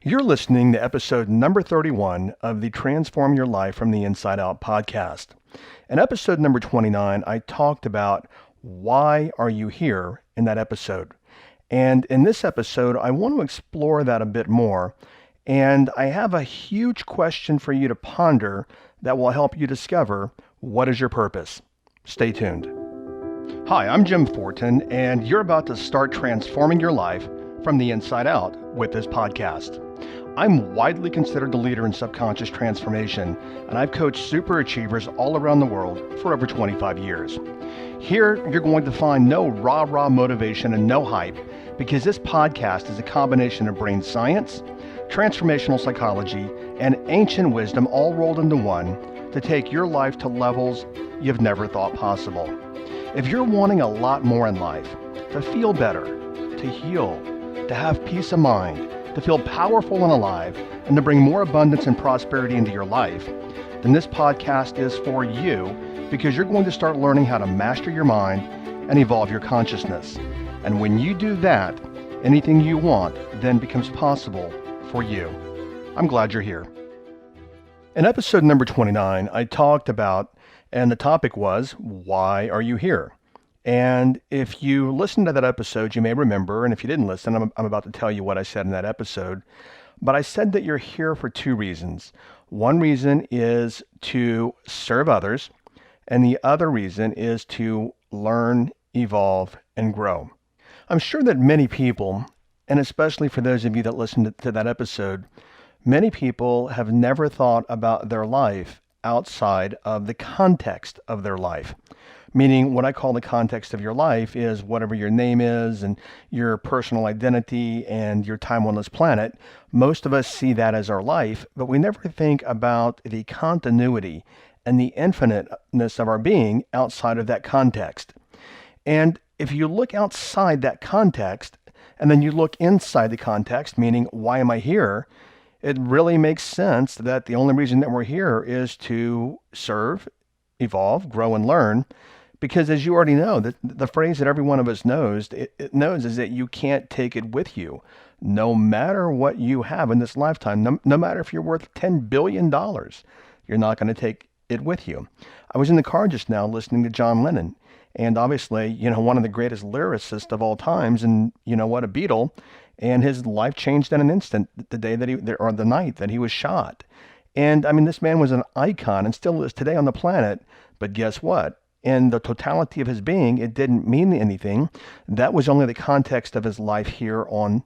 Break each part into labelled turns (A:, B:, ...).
A: You're listening to episode number 31 of the Transform Your Life from the Inside Out podcast. In episode number 29, I talked about why are you here in that episode. And in this episode, I want to explore that a bit more. And I have a huge question for you to ponder that will help you discover what is your purpose. Stay tuned. Hi, I'm Jim Fortin, and you're about to start transforming your life from the inside out with this podcast. I'm widely considered the leader in subconscious transformation, and I've coached super achievers all around the world for over 25 years. Here, you're going to find no rah-rah motivation and no hype, because this podcast is a combination of brain science, transformational psychology, and ancient wisdom all rolled into one to take your life to levels you've never thought possible. If you're wanting a lot more in life, to feel better, to heal, to have peace of mind, to feel powerful and alive, and to bring more abundance and prosperity into your life, then this podcast is for you, because you're going to start learning how to master your mind and evolve your consciousness. And when you do that, anything you want then becomes possible for you. I'm glad you're here. In episode number 29, I talked about, and the topic was, why are you here? And if you listened to that episode, you may remember, and if you didn't listen, I'm about to tell you what I said in that episode. But I said that you're here for two reasons. One reason is to serve others, and the other reason is to learn, evolve, and grow. I'm sure that many people, and especially for those of you that listened to that episode, many people have never thought about their life outside of the context of their life. Meaning what I call the context of your life is whatever your name is and your personal identity and your time on this planet. Most of us see that as our life, but we never think about the continuity and the infiniteness of our being outside of that context. And if you look outside that context and then you look inside the context, meaning why am I here? It really makes sense that the only reason that we're here is to serve, evolve, grow, and learn. Because as you already know, the phrase that every one of us knows, it knows is that you can't take it with you. No matter what you have in this lifetime, no matter if you're worth $10 billion, you're not going to take it with you. I was in the car just now listening to John Lennon. And obviously, one of the greatest lyricists of all times, and a Beatle, and his life changed in an instant the day that or the night that he was shot. And I mean, this man was an icon and still is today on the planet. But guess what? In the totality of his being, it didn't mean anything. That was only the context of his life here on,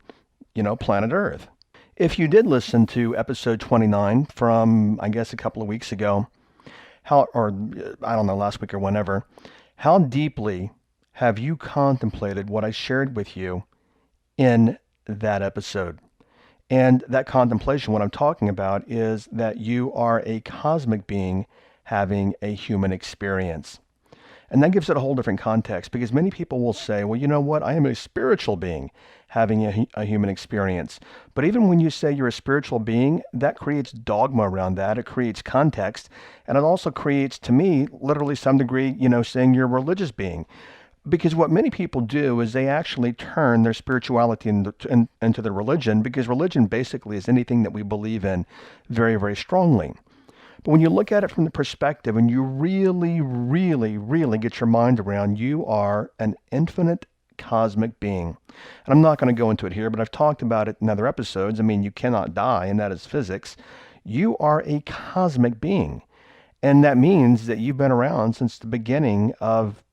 A: planet Earth. If you did listen to episode 29 from, I guess, a couple of weeks ago, last week or whenever, how deeply have you contemplated what I shared with you in that episode? And that contemplation, what I'm talking about, is that you are a cosmic being having a human experience. And that gives it a whole different context, because many people will say, well, you know what? I am a spiritual being having a human experience. But even when you say you're a spiritual being, that creates dogma around that. It creates context. And it also creates, to me, literally some degree, saying you're a religious being. Because what many people do is they actually turn their spirituality into their religion, because religion basically is anything that we believe in very, very strongly. But when you look at it from the perspective and you really, really, really get your mind around, you are an infinite cosmic being. And I'm not going to go into it here, but I've talked about it in other episodes. I mean, you cannot die, and that is physics. You are a cosmic being. And that means that you've been around since the beginning of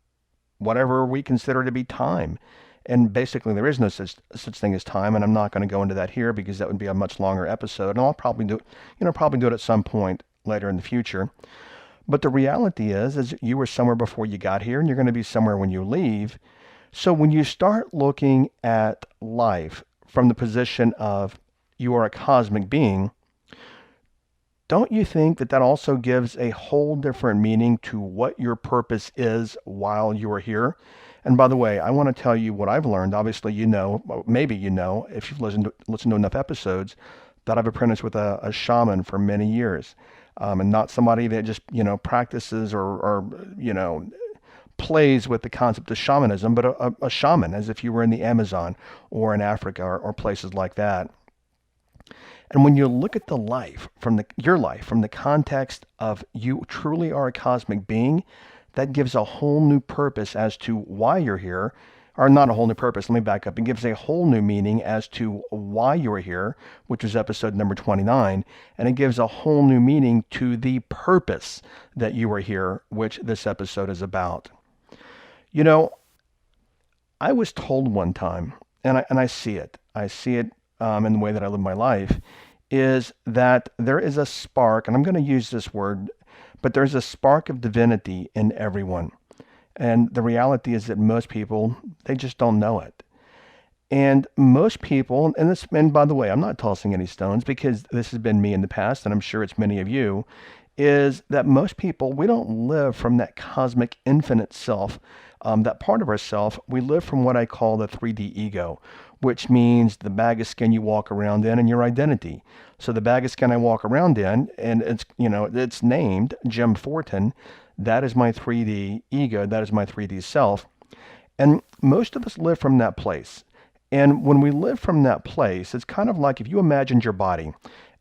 A: whatever we consider to be time. And basically, there is no such thing as time, and I'm not going to go into that here because that would be a much longer episode. And I'll probably do it at some point later in the future. But the reality is you were somewhere before you got here, and you're going to be somewhere when you leave. So when you start looking at life from the position of you are a cosmic being, don't you think that also gives a whole different meaning to what your purpose is while you are here? And by the way, I want to tell you what I've learned. Obviously, maybe if you've listened to enough episodes, that I've apprenticed with a shaman for many years. And not somebody that just, practices or plays with the concept of shamanism, but a shaman, as if you were in the Amazon or in Africa or places like that. And when you look at your life from the context of you truly are a cosmic being, that gives a whole new purpose as to why you're here. Or not a whole new purpose, let me back up. It gives a whole new meaning as to why you're here, which was episode number 29. And it gives a whole new meaning to the purpose that you are here, which this episode is about. You know, I was told one time, and I see it. I see it in the way that I live my life, is that there is a spark, and I'm going to use this word, but there's a spark of divinity in everyone. And the reality is that most people, they just don't know it. And most people, and by the way, I'm not tossing any stones because this has been me in the past, and I'm sure it's many of you, is that most people, we don't live from that cosmic infinite self, that part of ourself. We live from what I call the 3D ego, which means the bag of skin you walk around in and your identity. So the bag of skin I walk around in, and it's named Jim Fortin. That is my 3D ego. That is my 3D self. And most of us live from that place. And when we live from that place, it's kind of like if you imagined your body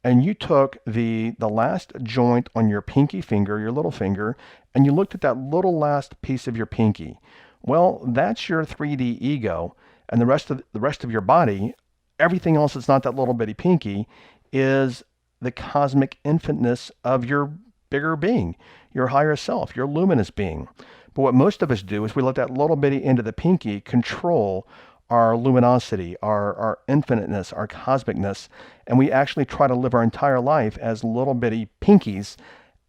A: and you took the last joint on your pinky finger, your little finger, and you looked at that little last piece of your pinky. Well, that's your 3D ego, and the rest of your body, everything else that's not that little bitty pinky, is the cosmic infiniteness of your bigger being, your higher self, your luminous being. But what most of us do is we let that little bitty end of the pinky control our luminosity, our infiniteness, our cosmicness, and we actually try to live our entire life as little bitty pinkies,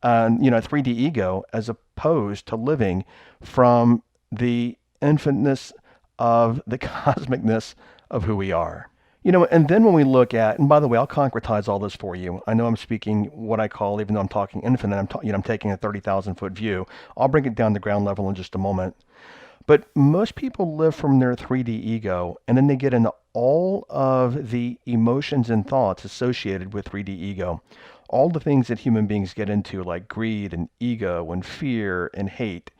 A: 3D ego, as opposed to living from the infiniteness of the cosmicness of who we are. And then when we look at, and by the way, I'll concretize all this for you. I know I'm speaking what I call, even though I'm talking infinite, I'm taking a 30,000 foot view. I'll bring it down to ground level in just a moment. But most people live from their 3D ego, and then they get into all of the emotions and thoughts associated with 3D ego. All the things that human beings get into, like greed and ego and fear and hate.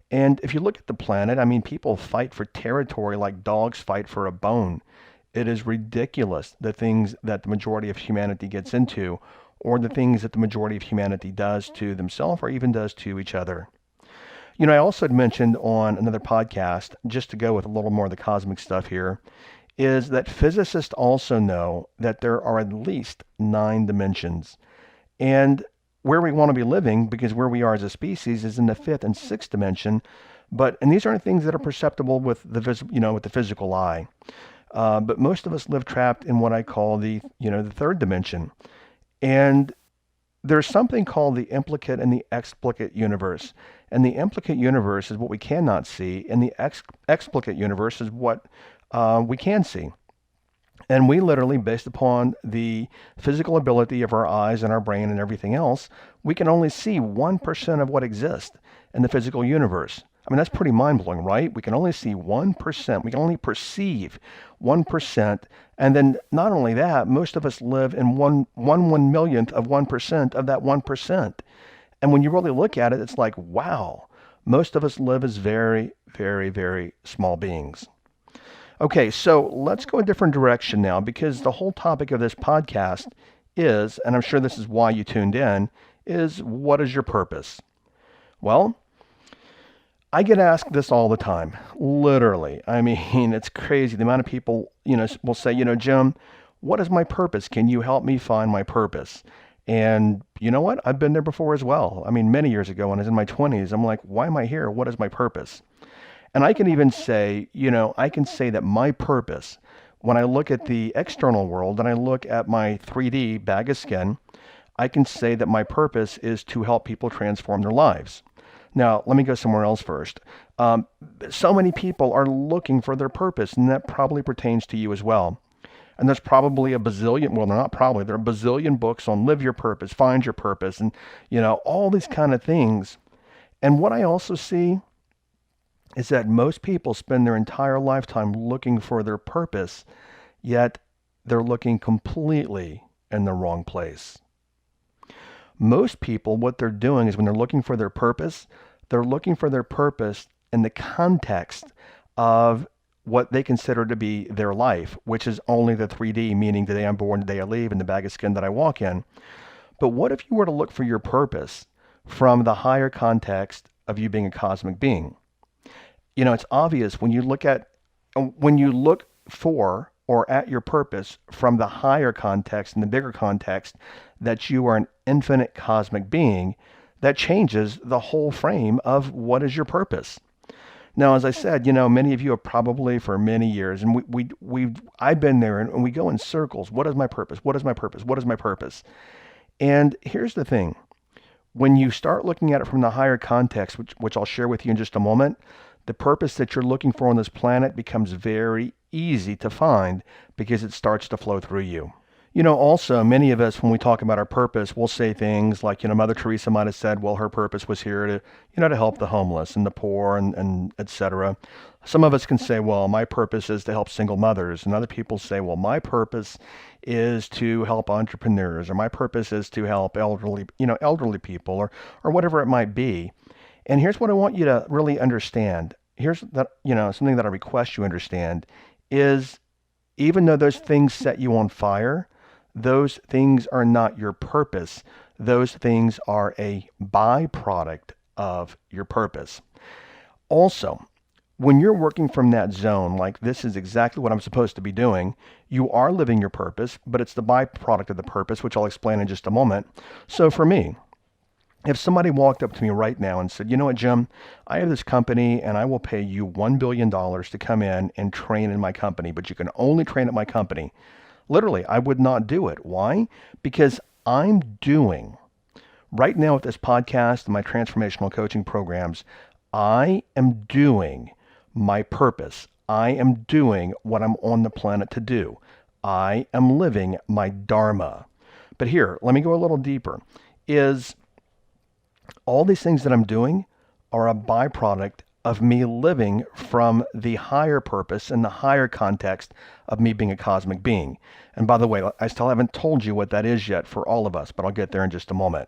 A: And if you look at the planet, I mean, people fight for territory like dogs fight for a bone. It is ridiculous the things that the majority of humanity gets into, or the things that the majority of humanity does to themselves or even does to each other. I also had mentioned on another podcast, just to go with a little more of the cosmic stuff here, is that physicists also know that there are at least 9 dimensions. And where we want to be living, because where we are as a species is in the 5th and 6th dimension, and these aren't things that are perceptible with the physical eye. But most of us live trapped in what I call the 3rd dimension. And there's something called the implicate and the explicit universe. And the implicate universe is what we cannot see, and the explicit universe is what we can see. And we literally, based upon the physical ability of our eyes and our brain and everything else, we can only see 1% of what exists in the physical universe. I mean, that's pretty mind-blowing, right? We can only see 1%. We can only perceive 1%. And then not only that, most of us live in one millionth of 1% of that 1%. And when you really look at it, it's like, wow, most of us live as very, very, very small beings. Okay, so let's go a different direction now, because the whole topic of this podcast is, and I'm sure this is why you tuned in, is what is your purpose? Well, I get asked this all the time, literally. I mean, it's crazy. The amount of people, will say, Jim, what is my purpose? Can you help me find my purpose? And you know what? I've been there before as well. I mean, many years ago when I was in my 20s, I'm like, why am I here? What is my purpose? And I can even say, that my purpose, when I look at the external world and I look at my 3D bag of skin, I can say that my purpose is to help people transform their lives. Now, let me go somewhere else first. So many people are looking for their purpose, and that probably pertains to you as well. And there's probably there are a bazillion books on live your purpose, find your purpose, and, all these kind of things. And what I also see is that most people spend their entire lifetime looking for their purpose, yet they're looking completely in the wrong place. Most people, what they're doing is when they're looking for their purpose, they're looking for their purpose in the context of what they consider to be their life, which is only the 3D, meaning the day I'm born, the day I leave, and the bag of skin that I walk in. But what if you were to look for your purpose from the higher context of you being a cosmic being? It's obvious when you look for or at your purpose from the higher context and the bigger context that you are an infinite cosmic being, that changes the whole frame of what is your purpose. Now, as I said, many of you have probably for many years, and I've been there, and we go in circles. What is my purpose? What is my purpose? What is my purpose? And here's the thing. When you start looking at it from the higher context, which I'll share with you in just a moment, the purpose that you're looking for on this planet becomes very easy to find because it starts to flow through you. Also, many of us, when we talk about our purpose, we'll say things like, Mother Teresa might have said, well, her purpose was here to help the homeless and the poor and et cetera. Some of us can say, well, my purpose is to help single mothers. And other people say, well, my purpose is to help entrepreneurs, or my purpose is to help elderly people, or whatever it might be. And here's what I want you to really understand. Here's that, something that I request you understand is, even though those things set you on fire, those things are not your purpose. Those things are a byproduct of your purpose. Also, when you're working from that zone, like this is exactly what I'm supposed to be doing, you are living your purpose, but it's the byproduct of the purpose, which I'll explain in just a moment. So for me, if somebody walked up to me right now and said, you know what, Jim, I have this company and I will pay you $1 billion to come in and train in my company, but you can only train at my company. Literally, I would not do it. Why? Because I'm doing, right now with this podcast and my transformational coaching programs, I am doing my purpose. I am doing what I'm on the planet to do. I am living my dharma. But here, let me go a little deeper. Is all these things that I'm doing are a byproduct of me living from the higher purpose and the higher context of me being a cosmic being. And by the way, I still haven't told you what that is yet for all of us, but I'll get there in just a moment.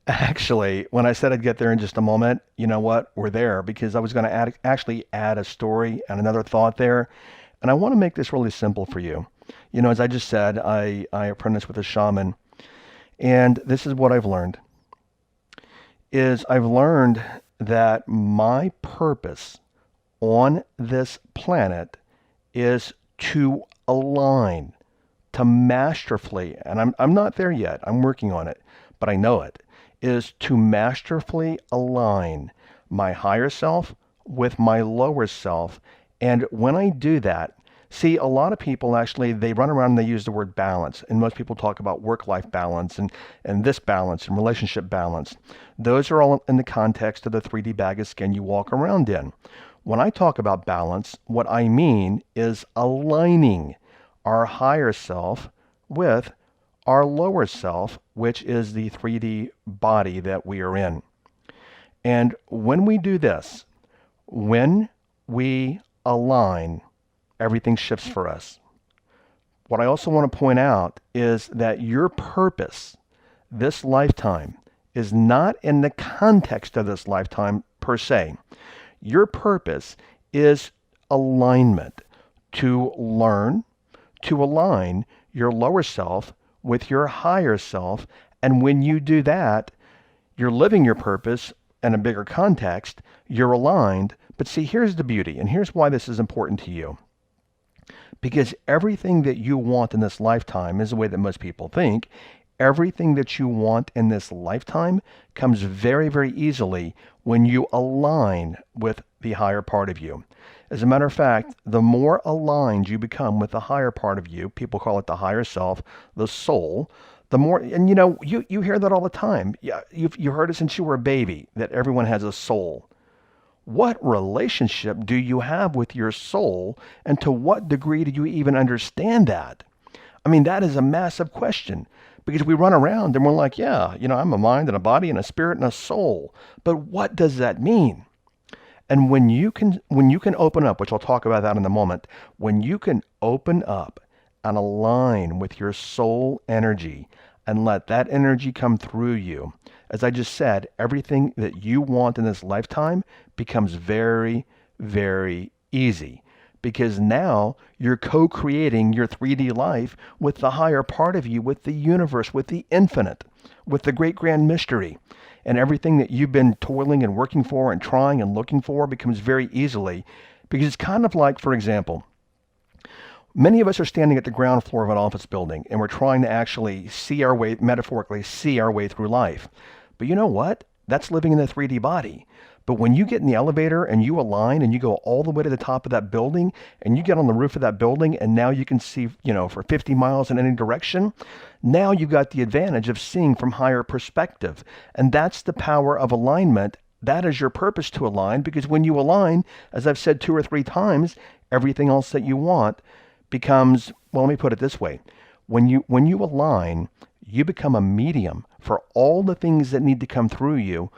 A: Actually, when I said I'd get there in just a moment, you know what? We're there, because I was going to actually add a story and another thought there. And I want to make this really simple for you. As I just said, I apprenticed with a shaman. And this is what I've learned. I've learned that my purpose on this planet is to align, to masterfully, and I'm not there yet, I'm working on it, but I know it, is to masterfully align my higher self with my lower self. And when I do that, see, a lot of people actually, they run around and they use the word balance. And most people talk about work-life balance and this balance and relationship balance. Those are all in the context of the 3D bag of skin you walk around in. When I talk about balance, what I mean is aligning our higher self with our lower self, which is the 3D body that we are in. And when we do this, when we align, everything shifts for us. What I also want to point out is that your purpose this lifetime is not in the context of this lifetime per se. Your purpose is alignment, to learn, to align your lower self with your higher self. And when you do that, you're living your purpose in a bigger context, you're aligned. But see, here's the beauty, and here's why this is important to you. Because everything that you want in this lifetime is the way that most people think. Everything that you want in this lifetime comes very, very easily when you align with the higher part of you. As a matter of fact, the more aligned you become with the higher part of you, people call it the higher self, the soul, the more, and you hear that all the time. Yeah, you've heard it since you were a baby, that everyone has a soul. What relationship do you have with your soul, and to what degree do you even understand that? I mean, that is a massive question, because we run around and we're like, yeah, I'm a mind and a body and a spirit and a soul. But what does that mean? And when you can open up, which I'll talk about that in a moment, when you can open up and align with your soul energy and let that energy come through you, as I just said, everything that you want in this lifetime becomes very, very easy, because now you're co-creating your 3D life with the higher part of you, with the universe, with the infinite, with the great grand mystery. And everything that you've been toiling and working for and trying and looking for becomes very easily, because it's kind of like, for example, many of us are standing at the ground floor of an office building and we're trying to actually see our way, metaphorically, see our way through life. But you know what? That's living in the 3D body. But when you get in the elevator and you align and you go all the way to the top of that building and you get on the roof of that building and now you can see, for 50 miles in any direction, now you've got the advantage of seeing from higher perspective. And that's the power of alignment. That is your purpose, to align, because when you align, as I've said 2 or 3 times, everything else that you want becomes, well, let me put it this way. When you align, you become a medium for all the things that need to come through you,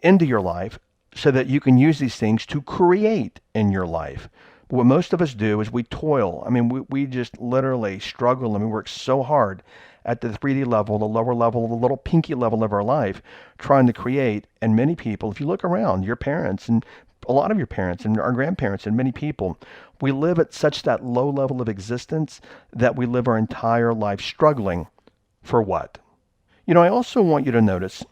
A: into your life, so that you can use these things to create in your life. But what most of us do is we toil. I mean, we just literally struggle and we work so hard at the 3D level, the lower level, the little pinky level of our life, trying to create. And many people, if you look around, your parents and a lot of your parents and our grandparents and many people, we live at such that low level of existence that we live our entire life struggling for what? I also want you to notice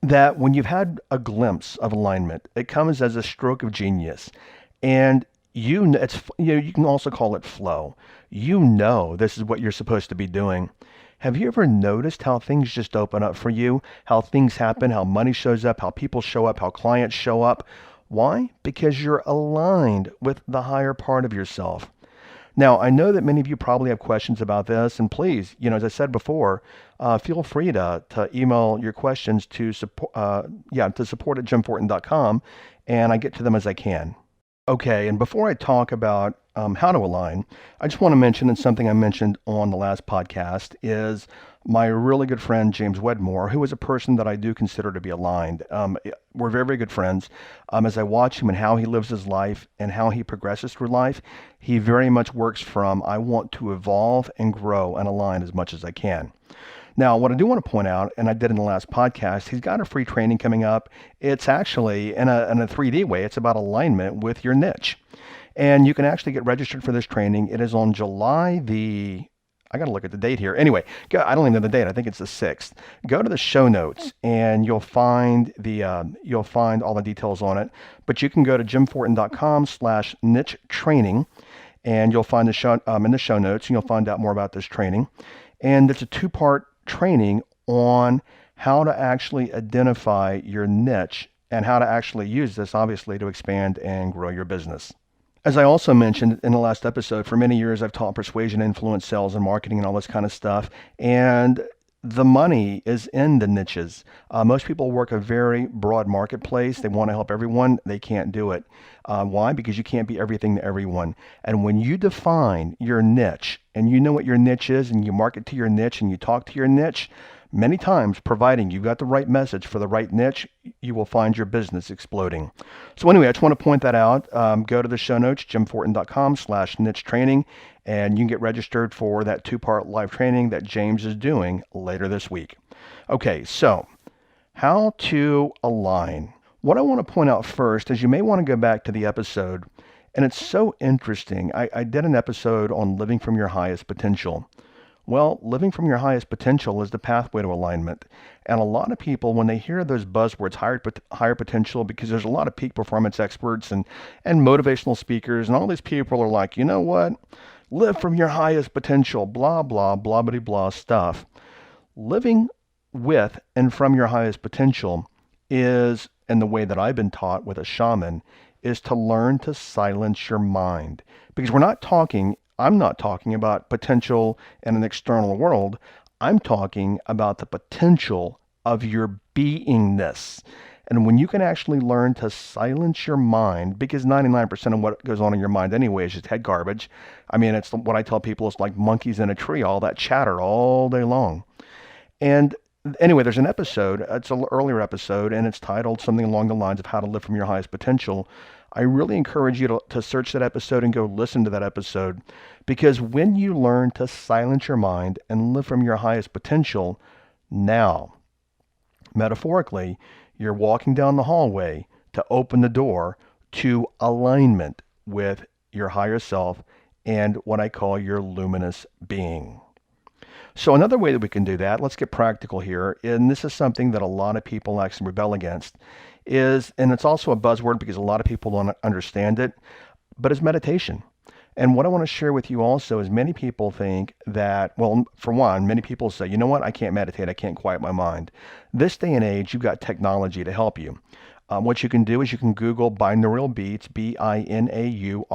A: that when you've had a glimpse of alignment, it comes as a stroke of genius. And you can also call it flow. This is what you're supposed to be doing. Have you ever noticed how things just open up for you? How things happen, how money shows up, how people show up, how clients show up? Why? Because you're aligned with the higher part of yourself. Now, I know that many of you probably have questions about this, and please, as I said before, feel free to email your questions to support@jimfortin.com, and I get to them as I can. Okay, and before I talk about how to align, I just want to mention, and something I mentioned on the last podcast, is my really good friend James Wedmore, who is a person that I do consider to be aligned. We're very, very good friends. As I watch him and how he lives his life and how he progresses through life, he very much works from, I want to evolve and grow and align as much as I can. Now, what I do want to point out, and I did in the last podcast, he's got a free training coming up. It's actually in a 3D way. It's about alignment with your niche. And you can actually get registered for this training. It is on I got to look at the date here. Anyway, I don't even know the date. I think it's the 6th. Go to the show notes and you'll find all the details on it. But you can go to jimfortin.com/niche training and you'll find the show in the show notes, and you'll find out more about this training. And it's a 2-part training on how to actually identify your niche and how to actually use this, obviously, to expand and grow your business. As I also mentioned in the last episode, for many years I've taught persuasion, influence, sales, and marketing and all this kind of stuff. And the money is in the niches. Most people work a very broad marketplace. They want to help everyone. They can't do it. Why? Because you can't be everything to everyone. And when you define your niche and you know what your niche is and you market to your niche and you talk to your niche, many times, providing you've got the right message for the right niche, you will find your business exploding. So anyway, I just want to point that out. Go to the show notes, jimfortin.com/niche training, and you can get registered for that 2-part live training that James is doing later this week. Okay, so how to align. What I want to point out first is you may want to go back to the episode, and it's so interesting. I did an episode on living from your highest potential. Well, living from your highest potential is the pathway to alignment. And a lot of people, when they hear those buzzwords, higher potential, because there's a lot of peak performance experts and motivational speakers, and all these people are like, you know what? Live from your highest potential, blah, blah, blah, blah, blah stuff. Living with and from your highest potential is, in the way that I've been taught with a shaman, is to learn to silence your mind. Because I'm not talking about potential in an external world. I'm talking about the potential of your beingness. And when you can actually learn to silence your mind, because 99% of what goes on in your mind anyway is just head garbage. I mean, it's what I tell people, it's like monkeys in a tree, all that chatter all day long. And anyway, there's an episode, it's an earlier episode, and it's titled something along the lines of how to live from your highest potential. I really encourage you to search that episode and go listen to that episode, because when you learn to silence your mind and live from your highest potential, now, metaphorically, you're walking down the hallway to open the door to alignment with your higher self, and what I call your luminous being. So another way that we can do that, let's get practical here, and this is something that a lot of people actually rebel against, is, and it's also a buzzword because a lot of people don't understand it, but it's meditation. And what I want to share with you also is many people think that, well, for one, many people say, you know what, I can't meditate, I can't quiet my mind. This day and age, you've got technology to help you. What you can do is you can Google binaural beats, Binaurial.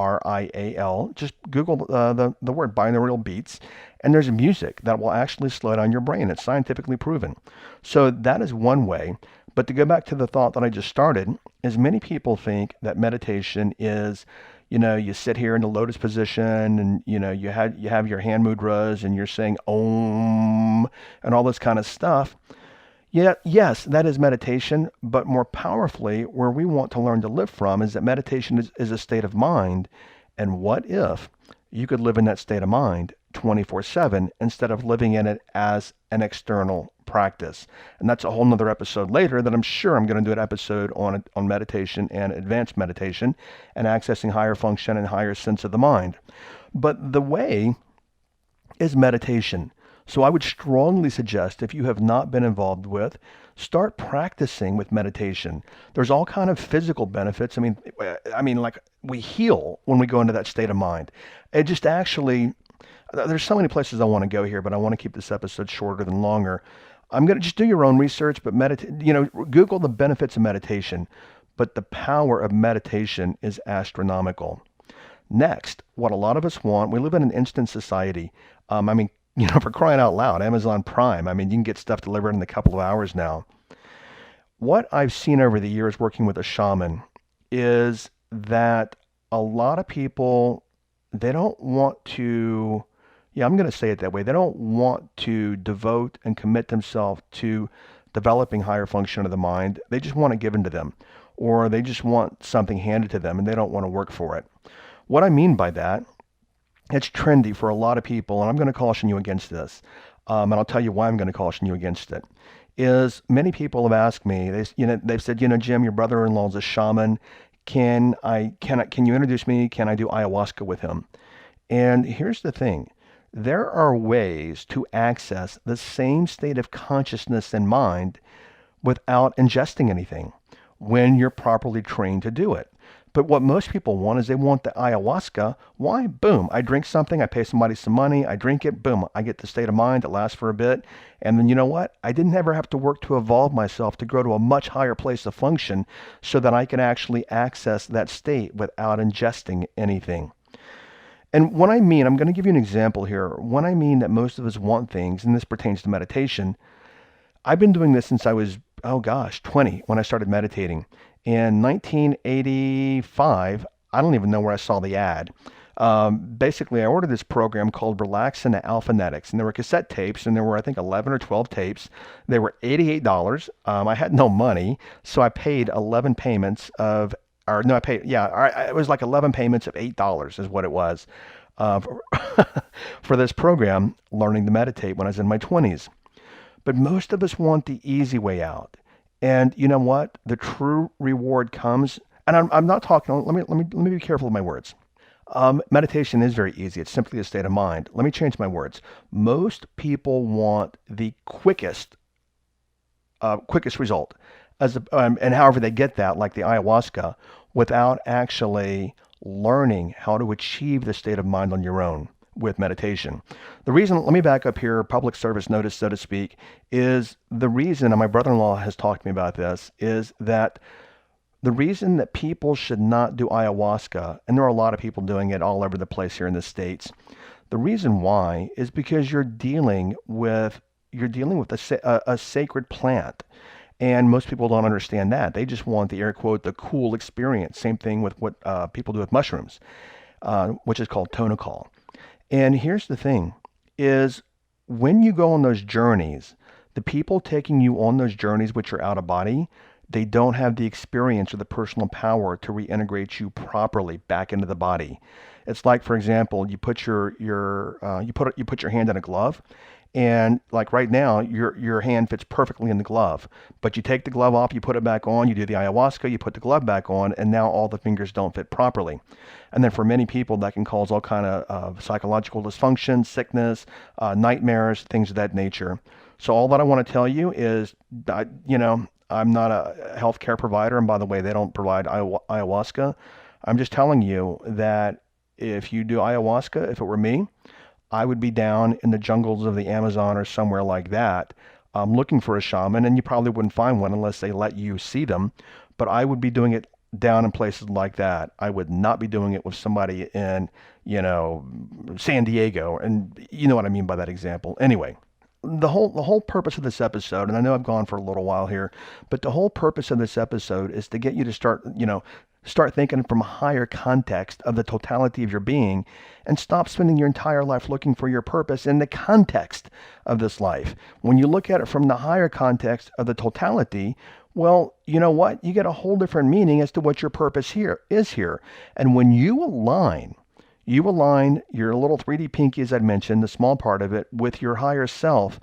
A: Just Google the word binaural beats, and there's music that will actually slow down your brain. It's scientifically proven. So that is one way. But to go back to the thought that I just started, is many people think that meditation is, you sit here in the lotus position and, you have your hand mudras and you're saying Om and all this kind of stuff. Yeah, yes, that is meditation, but more powerfully, where we want to learn to live from is that meditation is a state of mind. And what if you could live in that state of mind 24/7 instead of living in it as an external practice? And that's a whole nother episode later that I'm sure I'm going to do an episode on meditation and advanced meditation and accessing higher function and higher sense of the mind. But the way is meditation. So I would strongly suggest, if you have not been involved with, start practicing with meditation. There's all kind of physical benefits. I mean, like we heal when we go into that state of mind. It just actually, there's so many places I want to go here, but I want to keep this episode shorter than longer. I'm going to just do your own research, but Google the benefits of meditation. But the power of meditation is astronomical. Next, what a lot of us want, we live in an instant society. For crying out loud, Amazon Prime. You can get stuff delivered in a couple of hours now. What I've seen over the years working with a shaman is that a lot of people, they don't want to, I'm going to say it that way. They don't want to devote and commit themselves to developing higher function of the mind. They just want it given to them, or they just want something handed to them and they don't want to work for it. What I mean by that, it's trendy for a lot of people, and I'm going to caution you against this. And I'll tell you why I'm going to caution you against it. Is many people have asked me, they've said, Jim, your brother-in-law is a shaman. Can you introduce me? Can I do ayahuasca with him? And here's the thing. There are ways to access the same state of consciousness and mind without ingesting anything when you're properly trained to do it. But what most people want is they want the ayahuasca. Why? Boom. I drink something. I pay somebody some money. I drink it. Boom. I get the state of mind. It lasts for a bit. And then you know what? I didn't ever have to work to evolve myself to go to a much higher place of function so that I can actually access that state without ingesting anything. And when I'm going to give you an example here. When I mean that most of us want things, and this pertains to meditation, I've been doing this since I was, 20 when I started meditating. In 1985, I don't even know where I saw the ad. Basically, I ordered this program called Relaxin' Alphanetics, and there were cassette tapes, and there were, I think, 11 or 12 tapes. They were $88. I had no money, so I paid 11 payments of, or no, I paid, it was like 11 payments of $8 is what it was for this program, learning to meditate when I was in my 20s. But most of us want the easy way out. And you know what? The true reward comes, and I'm not talking, let me be careful with my words. Meditation is very easy. It's simply a state of mind. Let me change my words. Most people want the quickest result, and however they get that, like the ayahuasca, without actually learning how to achieve the state of mind on your own with meditation. The reason, let me back up here, public service notice, so to speak, is the reason, and my brother-in-law has talked to me about this, is that the reason that people should not do ayahuasca, and there are a lot of people doing it all over the place here in the States, the reason why is because you're dealing with a sacred plant. And most people don't understand that. They just want the air quote, the cool experience. Same thing with what people do with mushrooms, which is called tonacol. And here's the thing, is when you go on those journeys, the people taking you on those journeys, which are out of body, they don't have the experience or the personal power to reintegrate you properly back into the body. It's like, for example, you put your hand in a glove, And like right now, your hand fits perfectly in the glove. But you take the glove off, you put it back on, you do the ayahuasca, you put the glove back on, and now all the fingers don't fit properly. And then for many people, that can cause all kind of psychological dysfunction, sickness, nightmares, things of that nature. So all that I want to tell you is, I'm not a healthcare provider, and by the way, they don't provide ayahuasca. I'm just telling you that if you do ayahuasca, if it were me, I would be down in the jungles of the Amazon or somewhere like that, looking for a shaman, and you probably wouldn't find one unless they let you see them. But I would be doing it down in places like that. I would not be doing it with somebody in, San Diego, and you know what I mean by that example. Anyway, the whole purpose of this episode, and I know I've gone for a little while here, but the whole purpose of this episode is to get you to start thinking from a higher context of the totality of your being and stop spending your entire life looking for your purpose in the context of this life. When you look at it from the higher context of the totality, well, you know what? You get a whole different meaning as to what your purpose here is here. And when you align your little 3D pinky, as I mentioned, the small part of it, with your higher self,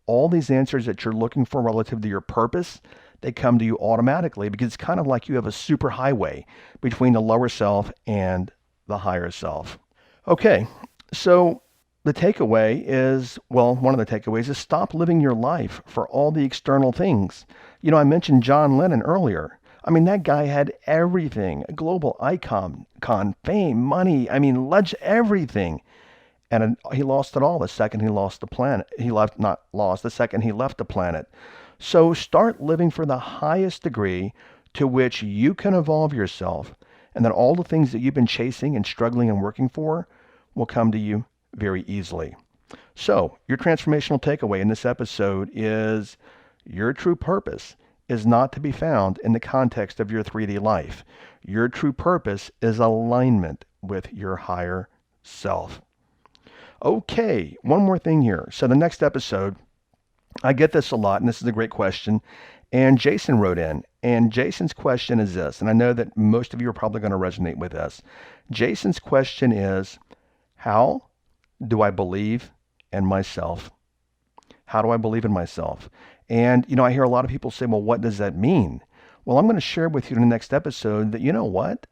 A: all these answers that you're looking for relative to your purpose, they come to you automatically, because it's kind of like you have a super highway between the lower self and the higher self. Okay, so the takeaway is, well, one of the takeaways is stop living your life for all the external things. I mentioned John Lennon earlier. I mean, that guy had everything, a global icon, fame, money, everything. And he lost it all the second he lost the planet. The second he left the planet. So start living for the highest degree to which you can evolve yourself, and then all the things that you've been chasing and struggling and working for will come to you very easily. So your transformational takeaway in this episode is your true purpose is not to be found in the context of your 3D life. Your true purpose is alignment with your higher self. Okay, one more thing here. So the next episode, I get this a lot, and this is a great question. And Jason wrote in, and Jason's question is this, and I know that most of you are probably going to resonate with this. Jason's question is, how do I believe in myself? How do I believe in myself? And, I hear a lot of people say, well, what does that mean? Well, I'm going to share with you in the next episode that, you know what?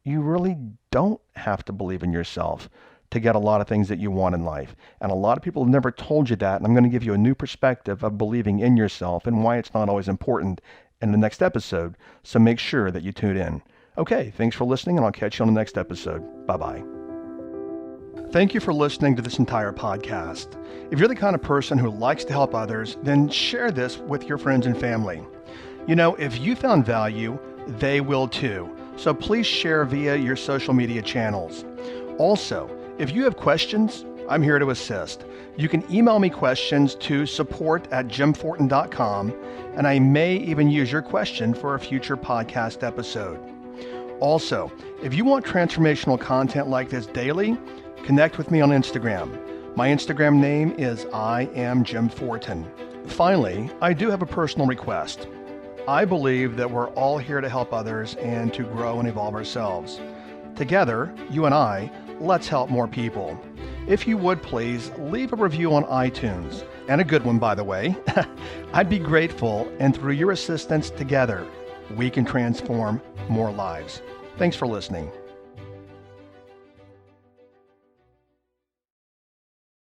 A: You really don't have to believe in yourself to get a lot of things that you want in life. And a lot of people have never told you that. And I'm going to give you a new perspective of believing in yourself and why it's not always important in the next episode. So make sure that you tune in. Okay, thanks for listening, and I'll catch you on the next episode. Bye-bye. Thank you for listening to this entire podcast. If you're the kind of person who likes to help others, then share this with your friends and family. If you found value, they will too. So please share via your social media channels. Also, if you have questions, I'm here to assist. You can email me questions to support@jimfortin.com, and I may even use your question for a future podcast episode. Also, if you want transformational content like this daily, connect with me on Instagram. My Instagram name is I am Jim Fortin. Finally, I do have a personal request. I believe that we're all here to help others and to grow and evolve ourselves. Together, you and I, let's help more people. If you would please leave a review on iTunes, and a good one, by the way. I'd be grateful, and through your assistance together, we can transform more lives. Thanks for listening.